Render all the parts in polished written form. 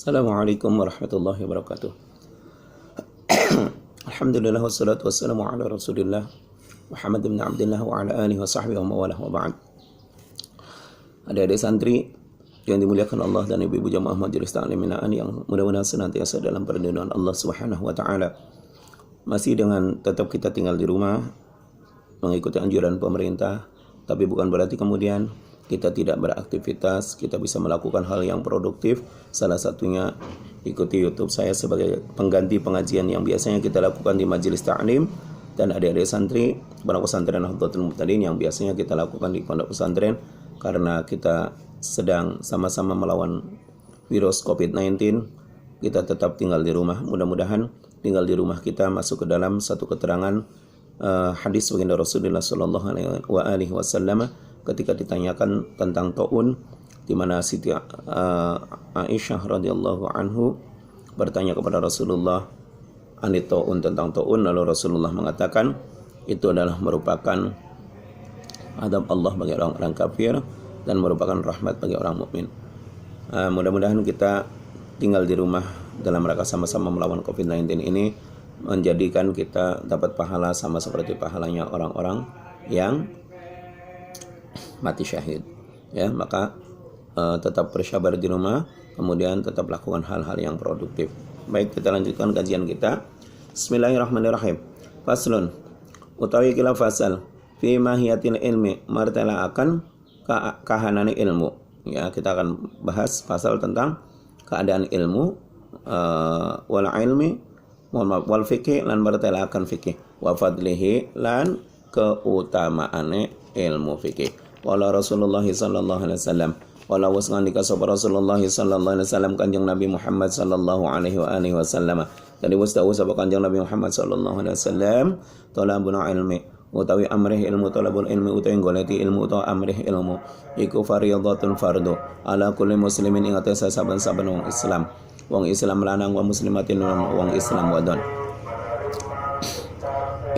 Assalamualaikum warahmatullahi wabarakatuh. Alhamdulillah wassalatu wassalamu ala Rasulillah Muhammad bin Abdullah wa ala alihi wa sahbihi wa mawalah wa ba'd. Adik-adik santri yang dimuliakan Allah dan ibu-ibu jamaah majelis ta'lim binaan yang mudah-mudahan senantiasa dalam perlindungan Allah Subhanahu wa taala. Masih dengan tetap kita tinggal di rumah mengikuti anjuran pemerintah, tapi bukan berarti kemudian kita tidak beraktivitas. Kita bisa melakukan hal yang produktif. Salah satunya ikuti YouTube saya sebagai pengganti pengajian yang biasanya kita lakukan di majelis ta'lim, dan adik-adik santri pondok pesantren Nahdlatul Muhtadin yang biasanya kita lakukan di pondok pesantren, karena kita sedang sama-sama melawan virus COVID-19. Kita tetap tinggal di rumah. Mudah-mudahan tinggal di rumah kita masuk ke dalam satu keterangan hadis baginda Rasulullah sallallahu alaihi wasallam ketika ditanyakan tentang taun, di mana Siti Aisyah radhiyallahu anhu bertanya kepada Rasulullah anit taun, tentang taun, lalu Rasulullah mengatakan itu adalah merupakan adab Allah bagi orang-orang kafir dan merupakan rahmat bagi orang mukmin. Mudah-mudahan kita tinggal di rumah dalam rangka sama-sama melawan COVID-19 ini menjadikan kita dapat pahala sama seperti pahalanya orang-orang yang mati syahid, ya. Maka tetap bersabar di rumah, kemudian tetap lakukan hal-hal yang produktif. Baik, kita lanjutkan kajian kita. Bismillahirrahmanirrahim. Faslun, utawi kila fasal fi mahiyatil ilmi, martala akan kahanane ilmu. Ya, kita akan bahas pasal tentang keadaan ilmu, wal ilmi wal fikih, lan martala akan fikih, wa fadlihi, lan keutamaane ilmu fikih. Wala Rasulullah sallallahu alaihi wasallam, wala wasngan dikasab Rasulullah sallallahu alaihi wasallam kanjeng Nabi Muhammad sallallahu alaihi wasallam. Jadi mustawu sapa kanjeng Nabi Muhammad sallallahu alaihi wasallam, talabul ilmi utawi amrih ilmu, talabul ilmi utawi goleti ilmu utawi amrih ilmu iku fardhatun fardu ala kulli muslimin ing atase saben-saben wong Islam. Wong Islam lanang wa muslimatin wong Islam wadon.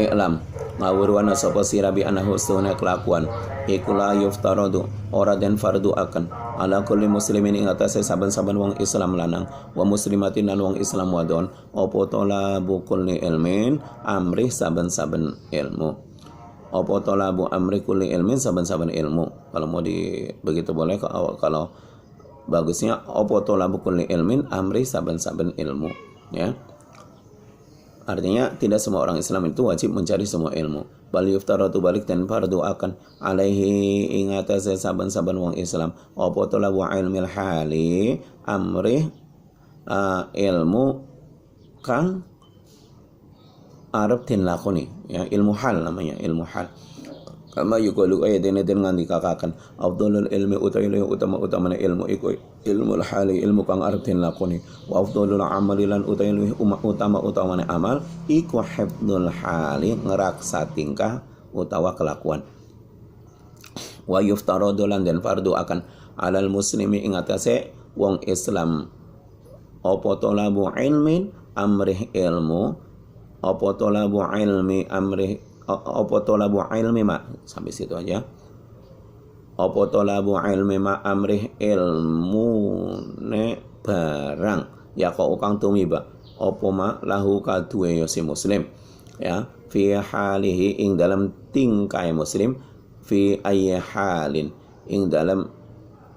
I'lam ngawurwana sapa sira bi anahu sunna kelakuan iku la yuftaradu ora den fardu akan ala kulli muslimin ing atase saben-saben wong Islam lanang wa muslimatin lan wong Islam wadon apa talabu kulli ilmin amrih saben-saben ilmu, apa talabu amri kulli ilmin saben-saben ilmu. Kalau mau begitu boleh, kalau bagusnya apa talabu kulli ilmin amri saben-saben ilmu, ya. Artinya tidak semua orang Islam itu wajib mencari semua ilmu. Bal yuftaratu balik dan fardu akan alaihi ing atase saben-saben wong Islam apa talabu ilmil hali amri ilmu kang arep den lakoni, ya, ilmu hal namanya, ilmu hal. Kama yuqalu ayatene den ngandikaken afdhalul ilmi utawi utama ilmu iku ilmul hali, ilmu kang arep den lakoni, wa afdhalul amali lan utawi utama amal iku hifdzul hali, ngraksa tingkah utawa kelakuan. Wa yuftaradu lan den fardu akan alal muslimi ing atase wong Islam apa talabu ilmin amrih ilmu, apa talabu ilmi amrih, apa talabu ilmi ma, sampai situ aja. Apa talabu ilmi ma amrih ilmu ne barang ya kok kang tumiba apa ma lahu kaduwe ya si muslim, ya, fi halihi ing dalam tingkai muslim, fi ayyi halin ing dalam,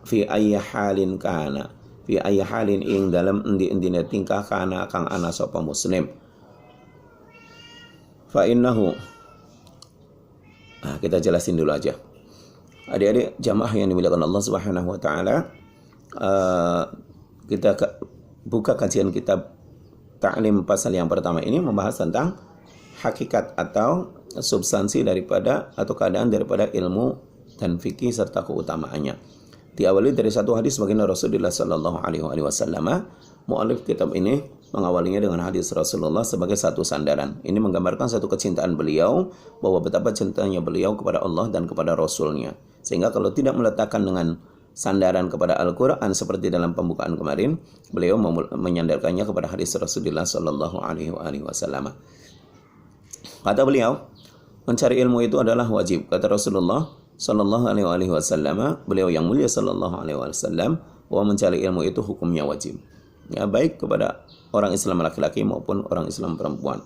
fi ayyi halin kana, fi ayyi halin ing dalam endi-endine tingkah kana kang ana sapa muslim. Fa innahu, kita jelasin dulu aja. Adik-adik jamaah yang dimuliakan Allah Subhanahu wa taala, kita buka kajian kitab Ta'lim pasal yang pertama ini membahas tentang hakikat atau substansi daripada atau keadaan daripada ilmu dan fikih serta keutamaannya. Diawali dari satu hadis baginda Rasulullah sallallahu alaihi wasallam. Mu'alif kitab ini mengawalinya dengan hadis Rasulullah sebagai satu sandaran. Ini menggambarkan satu kecintaan beliau, bahwa betapa cintanya beliau kepada Allah dan kepada Rasulnya. Sehingga kalau tidak meletakkan dengan sandaran kepada Al-Quran seperti dalam pembukaan kemarin, beliau menyandarkannya kepada hadis Rasulullah sallallahu alaihi wasallam. Kata beliau, mencari ilmu itu adalah wajib. Kata Rasulullah sallallahu alaihi wasallam, beliau yang mulia sallallahu alaihi wasallam, bahwa mencari ilmu itu hukumnya wajib. ya, baik kepada orang Islam laki-laki maupun orang Islam perempuan.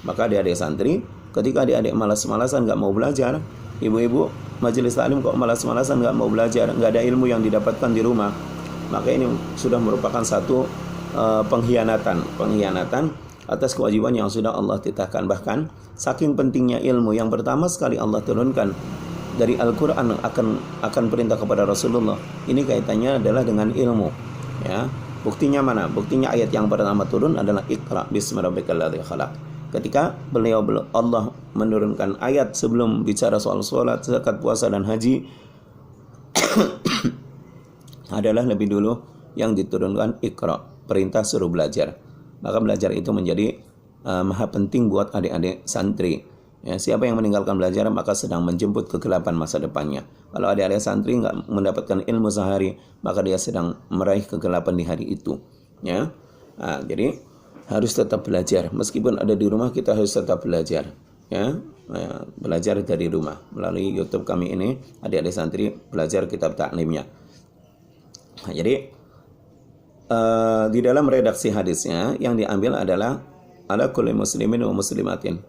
Maka adik-adik santri, ketika adik-adik malas-malasan nggak mau belajar, ibu-ibu majelis taklim kok malas-malasan nggak mau belajar, nggak ada ilmu yang didapatkan di rumah, maka ini sudah merupakan satu pengkhianatan atas kewajiban yang sudah Allah titahkan. Bahkan saking pentingnya ilmu, yang pertama sekali Allah turunkan dari Al-Quran akan perintah kepada Rasulullah, ini kaitannya adalah dengan ilmu, ya. Buktinya mana? Buktinya ayat yang pertama turun adalah Iqra bismi rabbikal ladzi khalaq. Ketika Allah menurunkan ayat sebelum bicara soal sholat, zakat, puasa dan haji adalah lebih dulu yang diturunkan Iqra, perintah suruh belajar. Maka belajar itu menjadi maha penting buat adik-adik santri. Ya, siapa yang meninggalkan belajar maka sedang menjemput kegelapan masa depannya. Kalau adik-adik santri nggak mendapatkan ilmu sehari, maka dia sedang meraih kegelapan di hari itu. Ya, jadi harus tetap belajar. Meskipun ada di rumah, kita harus tetap belajar. Ya, belajar dari rumah melalui YouTube kami ini. Adik-adik santri belajar kitab taklimnya. Nah, jadi di dalam redaksi hadisnya yang diambil adalah ala kulli muslimin wa muslimatin.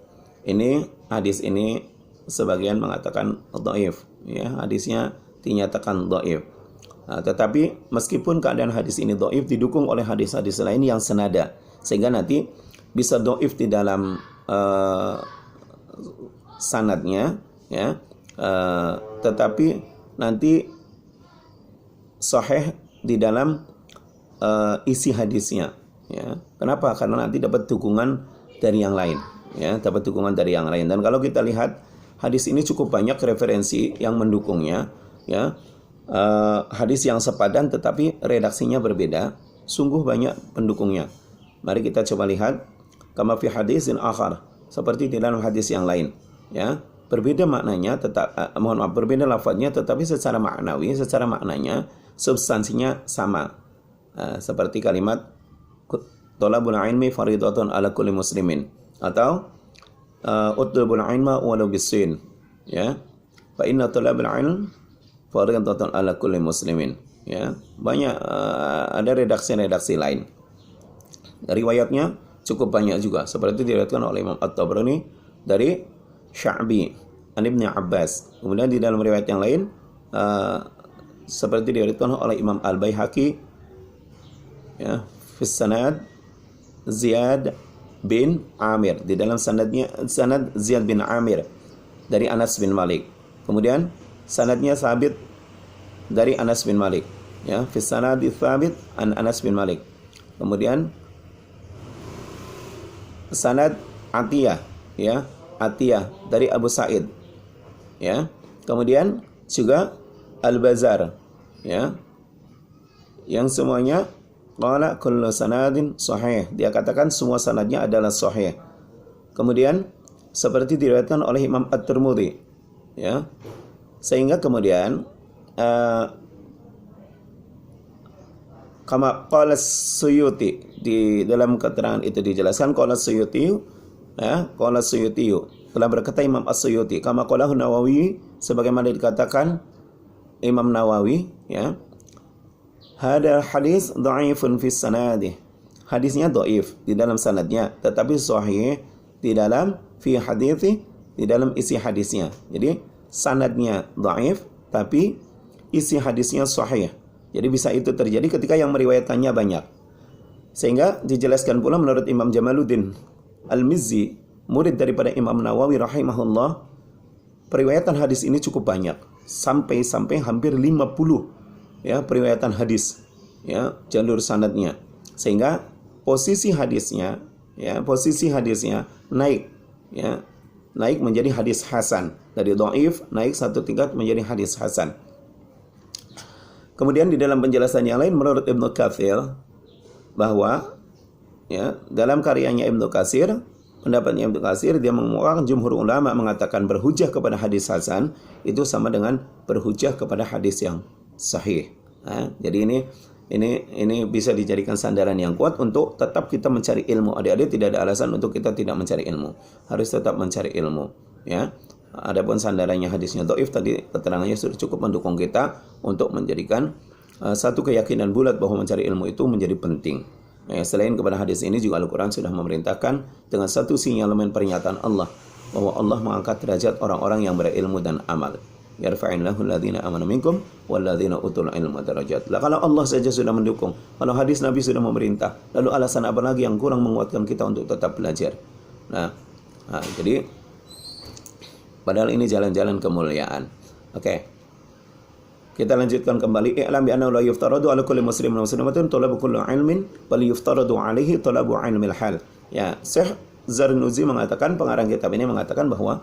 Ini hadis ini sebagian mengatakan dhaif, ya, hadisnya dinyatakan dhaif. Nah, tetapi meskipun keadaan hadis ini dhaif, didukung oleh hadis-hadis lain yang senada, sehingga nanti bisa dhaif di dalam sanadnya, ya, tetapi nanti sahih di dalam isi hadisnya, ya. Kenapa? Karena nanti dapat dukungan dari yang lain, ya, dapat dukungan dari yang lain. Dan kalau kita lihat hadis ini cukup banyak referensi yang mendukungnya, ya. Hadis yang sepadan tetapi redaksinya berbeda, sungguh banyak pendukungnya. Mari kita coba lihat kama fi hadisin akhar, seperti di dalam hadis yang lain, ya. Berbeda maknanya, berbeda lafadznya, tetapi secara maknawi, secara maknanya, substansinya sama. Seperti kalimat thalabul ilmi faridatun ala kulli muslimin, atau utlubul ilma walau bisin, ya, fa inna thalabul ilm faridatun ala kulli muslimin, ya. Banyak ada redaksi-redaksi lain. Riwayatnya cukup banyak juga, seperti diriwayatkan oleh Imam At-Tabrani dari Sya'bi an Ibnu Abbas. Kemudian di dalam riwayat yang lain seperti diriwayatkan oleh Imam Al-Baihaqi, ya, fis sanad Ziyad bin Amir, di dalam sanad Ziyad bin Amir dari Anas bin Malik. Kemudian sanadnya Sabit dari Anas bin Malik, ya, fis sanad Sabit an Anas bin Malik. Kemudian sanad Atiyah, ya, Atiyah dari Abu Sa'id, ya. Kemudian juga Al-Bazar, ya, yang semuanya qala kullu sanadin sahih, dia katakan semua sanadnya adalah sahih. Kemudian seperti diriwayatkan oleh Imam At-Tirmidzi, ya, sehingga kemudian kama qala Suyuti, di dalam keterangan itu dijelaskan qala Suyuti, ya, qala Suyuti, telah berkata Imam As-Suyuti, kama qalahu Nawawi, sebagaimana dikatakan Imam Nawawi, ya, hadal hadis dhaifun fis sanadih, hadisnya dhaif di dalam sanadnya, tetapi sahih di dalam fi hadithi, di dalam isi hadisnya. Jadi sanadnya dhaif tapi isi hadisnya sahih. Jadi bisa itu terjadi ketika yang meriwayatkannya banyak. Sehingga dijelaskan pula menurut Imam Jamaluddin Al-Mizzi, murid daripada Imam Nawawi rahimahullah, periwayatan hadis ini cukup banyak, sampai hampir 50, ya, periwayatan hadis, ya, jalur sanadnya, sehingga posisi hadisnya, ya, posisi hadisnya naik, ya, naik menjadi hadis hasan, dari dhaif naik satu tingkat menjadi hadis hasan. Kemudian di dalam penjelasan yang lain menurut Ibnu Katsir, bahwa, ya, dalam karyanya Ibnu Katsir, pendapatnya Ibnu Katsir, dia mengemukakan jumhur ulama mengatakan berhujjah kepada hadis hasan itu sama dengan berhujjah kepada hadis yang sahih. Nah, jadi ini bisa dijadikan sandaran yang kuat untuk tetap kita mencari ilmu. Adik-adik, tidak ada alasan untuk kita tidak mencari ilmu. Harus tetap mencari ilmu, ya. Adapun sandarannya hadisnya dhaif, tadi keterangannya sudah cukup mendukung kita untuk menjadikan satu keyakinan bulat bahwa mencari ilmu itu menjadi penting. Selain kepada hadis ini juga Al-Quran sudah memerintahkan dengan satu sinyalemen pernyataan Allah bahwa Allah mengangkat derajat orang-orang yang berilmu dan amal. Yarfa'illahu alladhina amanu minkum walladhina utul ilma darajat. Lah kalau Allah saja sudah mendukung, kalau hadis Nabi sudah memerintah, lalu alasan apa lagi yang kurang menguatkan kita untuk tetap belajar? Nah jadi padahal ini jalan-jalan kemuliaan. Oke. Kita lanjutkan kembali. I'lam bi annahu la yuftaradu 'ala kulli muslimin wa muslimatin talabu kulli ilmin bal yuftaradu 'alaihi talabu 'ilmil hal. Ya, Syekh Zarnuzi mengatakan, pengarang kitab ini mengatakan bahwa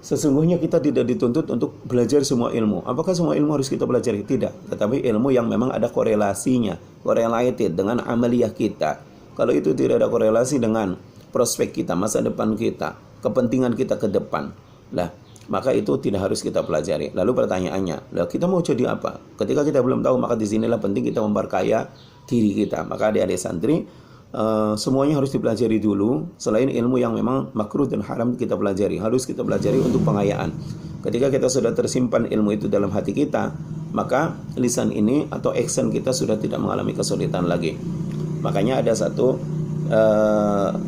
sesungguhnya kita tidak dituntut untuk belajar semua ilmu. Apakah semua ilmu harus kita pelajari? Tidak. Tetapi ilmu yang memang ada korelasinya, correlated dengan amaliyah kita. Kalau itu tidak ada korelasi dengan prospek kita, masa depan kita, kepentingan kita ke depan, lah maka itu tidak harus kita pelajari. Lalu pertanyaannya, lah kita mau jadi apa? Ketika kita belum tahu, maka disinilah penting kita memperkaya diri kita. Maka adik-adik santri, semuanya harus dipelajari dulu. Selain ilmu yang memang makruh dan haram kita pelajari, harus kita pelajari untuk pengayaan. Ketika kita sudah tersimpan ilmu itu dalam hati kita, maka lisan ini atau action kita sudah tidak mengalami kesulitan lagi. Makanya ada satu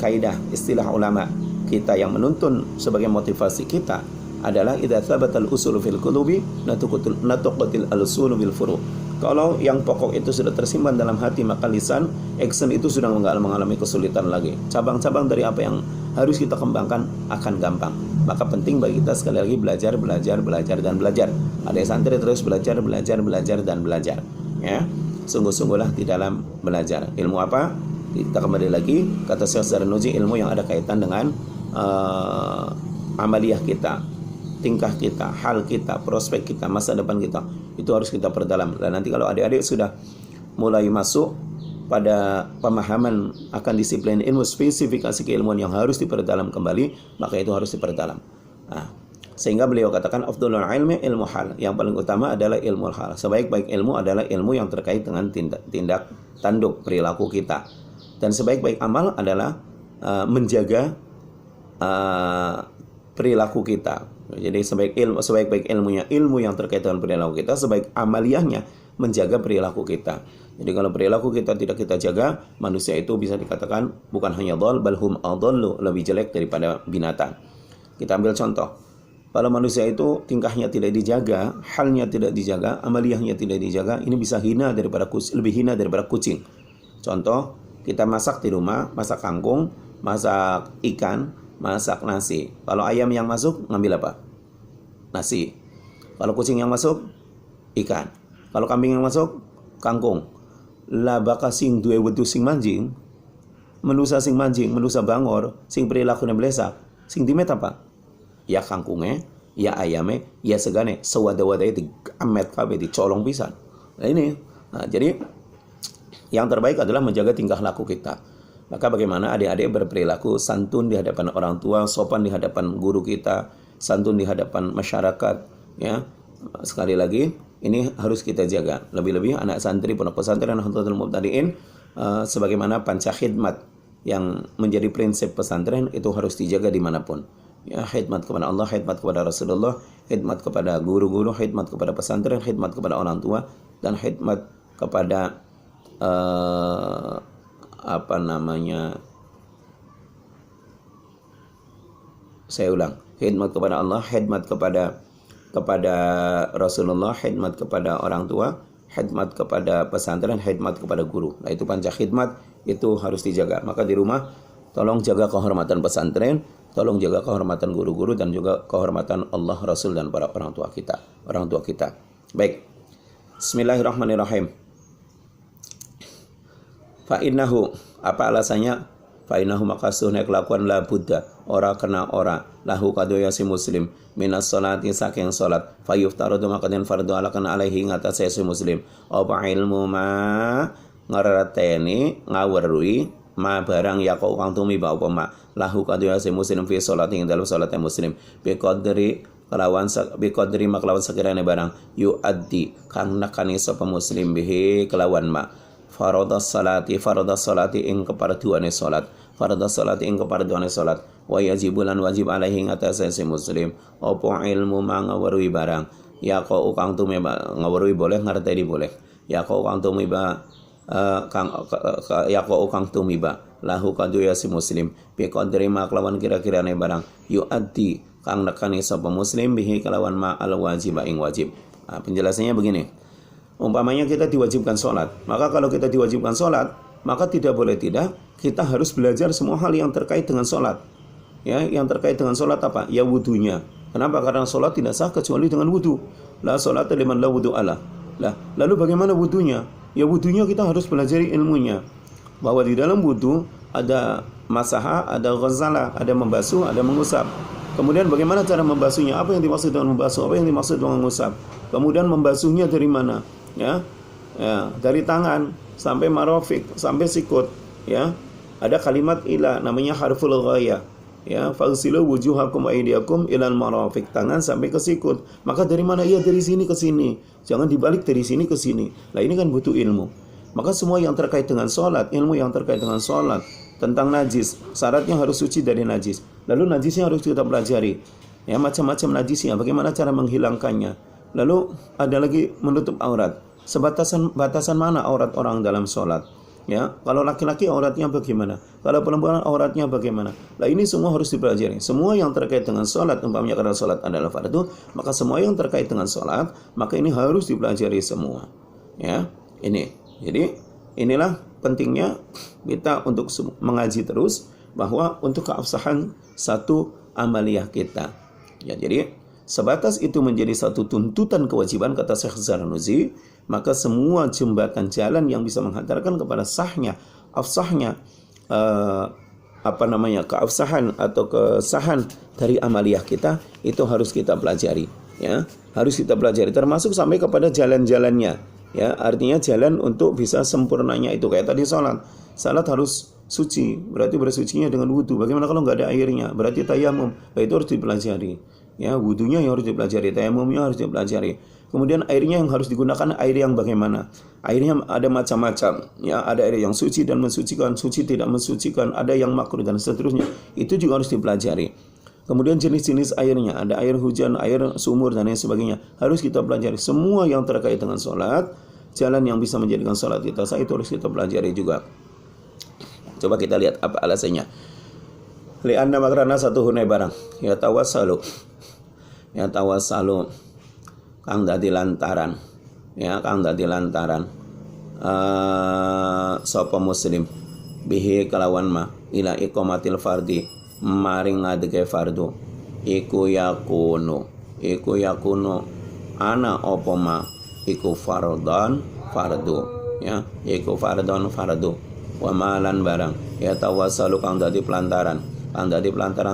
kaidah istilah ulama kita yang menuntun sebagai motivasi kita adalah idza tsabatal usul fil qulubi natuqatil al-usul bil furu'. Kalau yang pokok itu sudah tersimpan dalam hati, maka lisan action itu sudah mengalami kesulitan lagi. Cabang-cabang dari apa yang harus kita kembangkan akan gampang. Maka penting bagi kita sekali lagi belajar dan belajar. Ada santri terus belajar dan belajar. Ya, sungguh-sungguhlah di dalam belajar. Ilmu apa? Kita kembali lagi kata Syekh Zarnuji, ilmu yang ada kaitan dengan amaliyah kita, tingkah kita, hal kita, prospek kita, masa depan kita, itu harus kita perdalam. Dan nanti kalau adik-adik sudah mulai masuk pada pemahaman akan disiplin ilmu, spesifikasi keilmuan yang harus diperdalam kembali, maka itu harus diperdalam. Sehingga beliau katakan afdhalul ilmi ilmu hal. Yang paling utama adalah ilmu hal. Sebaik-baik ilmu adalah ilmu yang terkait dengan tindak tanduk perilaku kita. Dan sebaik-baik amal adalah menjaga perilaku kita. Jadi sebaik-baik ilmunya ilmu yang terkait dengan perilaku kita, sebaik amaliyahnya menjaga perilaku kita. Jadi kalau perilaku kita tidak kita jaga, manusia itu bisa dikatakan bukan hanya dhal, bal hum adallu, lebih jelek daripada binatang. Kita ambil contoh. Kalau manusia itu tingkahnya tidak dijaga, halnya tidak dijaga, amaliyahnya tidak dijaga, ini bisa lebih hina daripada kucing. Contoh, kita masak di rumah, masak kangkung, masak ikan, masak nasi. Kalau ayam yang masuk, ngambil apa? Nasi. Kalau kucing yang masuk, ikan. Kalau kambing yang masuk, kangkung. Lah baka sing duwe wedu sing manjing, menusa sing manjing, menusa bangor, sing perilaku neblesak, sing dimet apa? Ya kangkungnya, ya ayamnya, ya segane, sewada-wadanya di amet kabeh, dicolong pisan. Jadi yang terbaik adalah menjaga tingkah laku kita. Maka bagaimana adik-adik berperilaku santun di hadapan orang tua, sopan di hadapan guru kita, santun di hadapan masyarakat, ya. Sekali lagi, ini harus kita jaga. Lebih-lebih anak santri, pondok pesantren, Nahdlatul Mubtadi'in, sebagaimana panca khidmat yang menjadi prinsip pesantren itu harus dijaga dimanapun. Ya, khidmat kepada Allah, khidmat kepada Rasulullah, khidmat kepada guru-guru, khidmat kepada pesantren, khidmat kepada orang tua, dan khidmat kepada khidmat kepada Allah, khidmat kepada Rasulullah, khidmat kepada orang tua, khidmat kepada pesantren, khidmat kepada guru. Nah, itu panca khidmat itu harus dijaga. Maka di rumah tolong jaga kehormatan pesantren, tolong jaga kehormatan guru-guru, dan juga kehormatan Allah, Rasul, dan para orang tua kita. Baik. Bismillahirrahmanirrahim. Fa'innahu, apa alasannya? Fa'innahu makasuhnya kelakuan la buddha, ora kena ora, lahu kadoya si muslim, minas sholati saking sholat, fayuftarudu makadan fardu ala kana alaihi ngatas si muslim, apa ilmu ma ngarateni ngawerui ma barang ya kau kang tumi ba apa ma, lahu kadoya si muslim fi sholati ing dalam sholatnya muslim, biqadri maklawan sekiranya barang yu addi kang nakani sapa muslim bihi kelawan ma. Fardhu salati ing keparduane salat, wa yajibulan wajib alaihi ngatasi si muslim apa ilmu mangawerui barang ya kau kang tume ngawerui boleh ngarteni boleh ya kau kang tume kang yaqo kang tumiba lahu kadu ya si muslim bi qadri ma kelawan kira-kirane barang yuaddi kang nekani sapa muslim bihi kelawan ma al wajib ing wajib. Penjelasannya begini. Umpamanya kita diwajibkan sholat, maka kalau kita diwajibkan sholat, maka tidak boleh tidak kita harus belajar semua hal yang terkait dengan sholat. Ya, yang terkait dengan sholat apa? Ya wudunya. Kenapa? Karena sholat tidak sah kecuali dengan wudu. La sholata liman la wudu ala. Lah, lalu bagaimana wudunya? Ya wudunya kita harus pelajari ilmunya. Bahwa di dalam wudu ada masaha, ada ghazala, ada membasuh, ada mengusap. Kemudian bagaimana cara membasuhnya? Apa yang dimaksud dengan membasuh? Apa yang dimaksud dengan mengusap? Kemudian membasuhnya dari mana? Ya, dari tangan sampai marofik, sampai sikut. Ya, ada kalimat ila namanya harful ghaya. Ya, fagsilu wujuhakum wa aydiyakum ilal marafiq, tangan sampai ke sikut. Maka dari mana? Ya dari sini ke sini. Jangan dibalik dari sini ke sini. Nah, ini kan butuh ilmu. Maka semua yang terkait dengan sholat, ilmu yang terkait dengan sholat, tentang najis, syaratnya harus suci dari najis. Lalu najisnya harus kita pelajari. Ya, macam-macam najisnya, bagaimana cara menghilangkannya. Lalu ada lagi menutup aurat. Batasan mana aurat orang dalam sholat? Ya, kalau laki-laki auratnya bagaimana? Kalau perempuan auratnya bagaimana? Nah, ini semua harus dipelajari. Semua yang terkait dengan sholat, umpamanya karena sholat adalah fardu, maka semua yang terkait dengan sholat, maka ini harus dipelajari semua. Ya, ini. Jadi, inilah pentingnya kita untuk mengaji terus, bahwa untuk keabsahan satu amaliyah kita. Ya, jadi sebatas itu menjadi satu tuntutan kewajiban, kata Syekh Zarnuzi, maka semua jembatan jalan yang bisa menghantarkan kepada sahnya, afsahnya, keabsahan atau kesahan dari amaliyah kita, itu harus kita pelajari. Ya, harus kita pelajari, termasuk sampai kepada jalan-jalannya. Ya, artinya jalan untuk bisa sempurnanya itu kayak tadi salat harus suci, berarti bersucinya dengan wudu. Bagaimana kalau nggak ada airnya? Berarti tayamum. Nah, itu harus dipelajari. Ya, wudunya yang harus dipelajari, tayamumnya harus dipelajari. Kemudian airnya yang harus digunakan air yang bagaimana? Airnya ada macam-macam. Ya, ada air yang suci dan mensucikan, suci tidak mensucikan, ada yang makruh dan seterusnya. Itu juga harus dipelajari. Kemudian jenis-jenis airnya, ada air hujan, air sumur dan lain sebagainya. Harus kita pelajari semua yang terkait dengan sholat, jalan yang bisa menjadikan sholat kita sah, itu harus kita pelajari juga. Coba kita lihat apa alasannya. Li'anna makrana satu hunai barang. Ya tawassalu kang dadi lantaran. Ya, kang dadi lantaran. Sapa muslim bihi kelawan ma ila iqamatil fardi maring ngadege fardu iku yakunu ana apa ma iku fardu ya, iku fardu wa malan barang ya tawassalu kang dadi pelantaran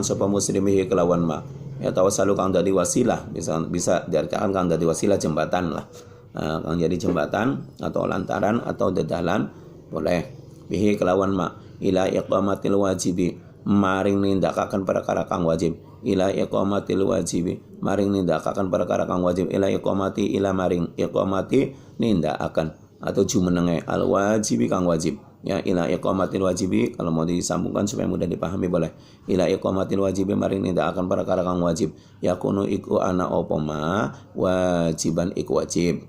sapa muslimihi kelawan ma ya tawassalu kang dadi wasilah, bisa diartikan kang dadi wasilah, jembatan lah, kang jadi jembatan atau lantaran atau dedalan boleh bihi kelawan ma ila iqamatil wajibi maring nindakaken perkara kang wajib ila iqamatil wajibi maring nindakaken perkara kang wajib ila iqamati ila maring iqamati nindakaken atau jumenenge al wajibi kang wajib ya ila iqamatil wajibi. Kalau mau disambungkan supaya mudah dipahami boleh ila iqamatil wajibi maring nindakaken perkara kang wajib yakunu iku ana apa ma wajiban iku wajib.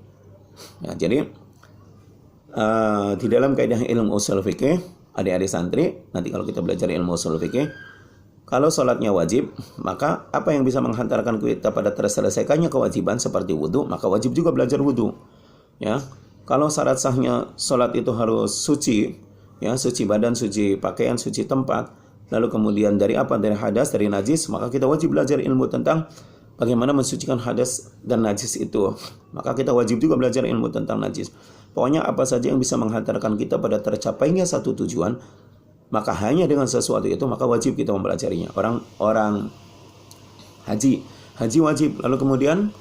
Ya, jadi di dalam kaidah ilmu ushul fikih, adik-adik santri, nanti kalau kita belajar ilmu ushul fikih, kalau sholatnya wajib, maka apa yang bisa menghantarkan kita pada terselesaikannya kewajiban seperti wudu, maka wajib juga belajar wudu. Ya, kalau syarat sahnya sholat itu harus suci, ya, suci badan, suci pakaian, suci tempat, lalu kemudian dari apa? Dari hadas, dari najis, maka kita wajib belajar ilmu tentang bagaimana mensucikan hadas dan najis itu. Maka kita wajib juga belajar ilmu tentang najis. Pokoknya apa saja yang bisa menghantarkan kita pada tercapainya satu tujuan, maka hanya dengan sesuatu itu maka wajib kita mempelajarinya. Orang haji wajib. Lalu kemudian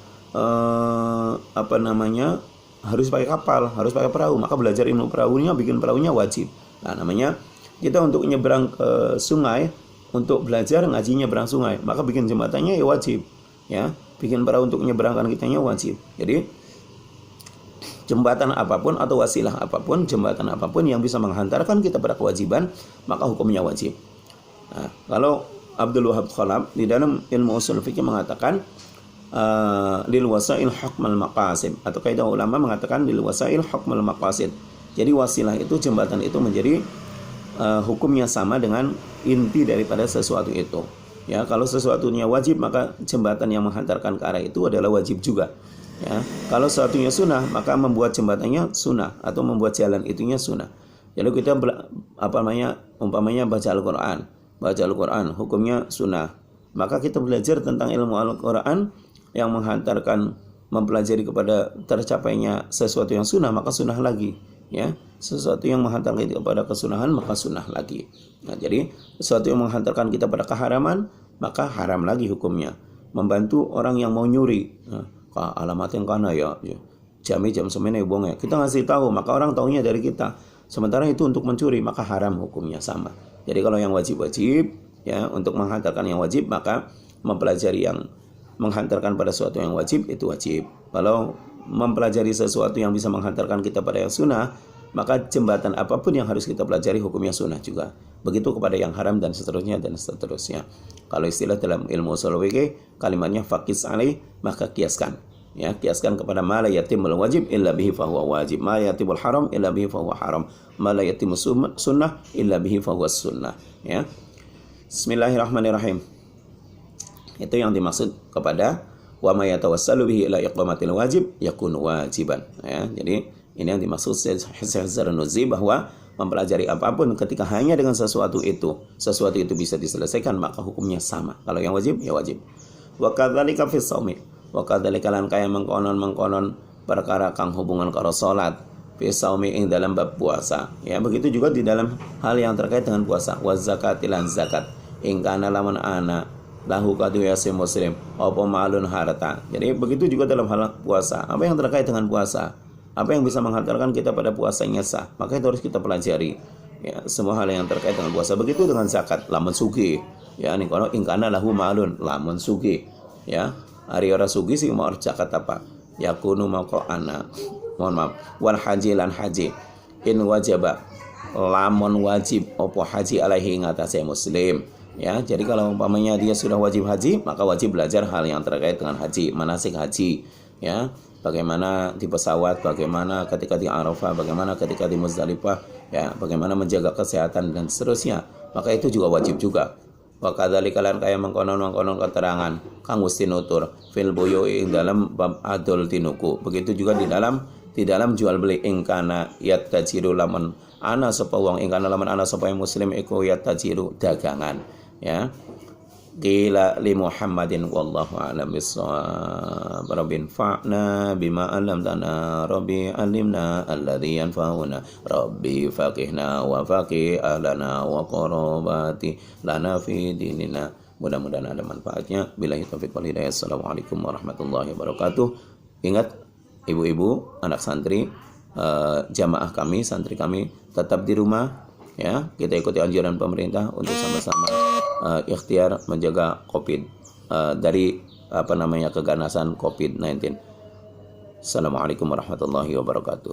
harus pakai kapal, harus pakai perahu, maka belajar ilmu perahunya, bikin perahunya wajib. Nah, namanya kita untuk nyebrang ke sungai, untuk belajar ngaji nyebrang sungai, maka bikin jembatannya ya wajib. Ya, bikin perahu untuk menyeberangkan kitanya wajib. Jadi jembatan apapun atau wasilah apapun, jembatan apapun yang bisa menghantarkan kita pada kewajiban, maka hukumnya wajib. Nah, kalau Abdul Wahab Khalaf di dalam ilmu ushul fikih mengatakan lil wasail hukmul maqasid, atau kaidah ulama mengatakan lil wasail hukmul maqasid. Jadi wasilah itu, jembatan itu menjadi hukumnya sama dengan inti daripada sesuatu itu. Ya, kalau sesuatunya wajib maka jembatan yang menghantarkan ke arah itu adalah wajib juga. Ya, kalau sesuatunya sunnah maka membuat jembatannya sunnah atau membuat jalan itunya sunnah. Jadi kita umpamanya baca Al-Quran hukumnya sunnah. Maka kita belajar tentang ilmu Al-Quran yang menghantarkan mempelajari kepada tercapainya sesuatu yang sunnah, maka sunnah lagi. Ya, sesuatu yang menghantarkan kita kepada kesunahan, maka sunnah lagi. Nah, jadi sesuatu yang menghantarkan kita pada keharaman, maka haram lagi hukumnya. Membantu orang yang mau nyuri, alamat yang kana ya, jami jam semene bong ya. Kita ngasih tahu, maka orang taunya dari kita. Sementara itu untuk mencuri, maka haram hukumnya sama. Jadi kalau yang wajib-wajib, ya, untuk menghantarkan yang wajib, maka mempelajari yang menghantarkan pada sesuatu yang wajib itu wajib. Kalau mempelajari sesuatu yang bisa menghantarkan kita pada yang sunnah, maka jembatan apapun yang harus kita pelajari hukumnya sunnah juga. Begitu kepada yang haram dan seterusnya dan seterusnya. Kalau istilah dalam ilmu ushul fikih, kalimatnya faqis alaih, maka kiaskan. Ya, kiaskan kepada ma la yatimul wajib illa bihi fahuwa wajib, ma la yatimul haram illa bihi fahuwa haram, ma la yatimus sunnah illa bihi fahuwa sunnah. Ya. Bismillahirrahmanirrahim. Itu yang dimaksud kepada wa ma yatawassalu bihi ila iqamatil wajib yakunu wajiban. Ya, jadi ini yang dimaksud Syekh bahwa mempelajari apapun ketika hanya dengan sesuatu itu bisa diselesaikan, maka hukumnya sama. Kalau yang wajib ya wajib. Wa kadzalika fis shaumi, wa kadzalika lan kaya mengkonon perkara kang hubungan karo salat fi shaumi ing dalam bab puasa. Ya, begitu juga di dalam hal yang terkait dengan puasa. Wa zakati lan zakat ing kana lamun ana lahu kadu yasi muslim apa ma'alun harta. Jadi begitu juga dalam hal puasa. Apa yang terkait dengan puasa, apa yang bisa menghantarkan kita pada puasanya sah, maka itu harus kita pelajari. Ya, semua hal yang terkait dengan puasa. Begitu dengan zakat, lamun sugi. Ya, ning kono ing kana lahu ma'alun, lamun sugi. Ya, hari ora sugi sih mau zakat apa? Yakunu maqo ana. Mohon maaf. Wal haji lan haji. In wajaba, lamun wajib opo haji alaihi ngatasé muslim. Ya, jadi kalau umpamanya dia sudah wajib haji, maka wajib belajar hal yang terkait dengan haji, manasik haji. Ya, bagaimana di pesawat, bagaimana ketika di Arafah, bagaimana ketika di Muzdalifah, ya, bagaimana menjaga kesehatan dan seterusnya. Maka itu juga wajib juga. Wa kadzalika lan kaya mengkonon keterangan kang wis tinutur fil buyu ing dalam bab adol tinuku. Begitu juga di dalam jual beli ing kana yattajiru lamun ana sapa wong ing kana lamun ana sapa muslim iku yattajiru dagangan. Ya, qila li Muhammadin wallahu a'lam bissawab. Rabbin fa'na bima 'allamtana, rabbi 'allimna alladhi yanfa'una, rabbi faqihna wa faqih ahlana wa qarabati lana fi dinina. Mudah-mudahan ada manfaatnya. Billahi taufiq wal hidayah. Assalamualaikum warahmatullahi wabarakatuh. Ingat ibu-ibu, anak santri, jamaah kami, santri kami tetap di rumah. Ya, kita ikuti anjuran pemerintah untuk sama-sama ikhtiar menjaga COVID dari keganasan COVID-19. Assalamualaikum warahmatullahi wabarakatuh.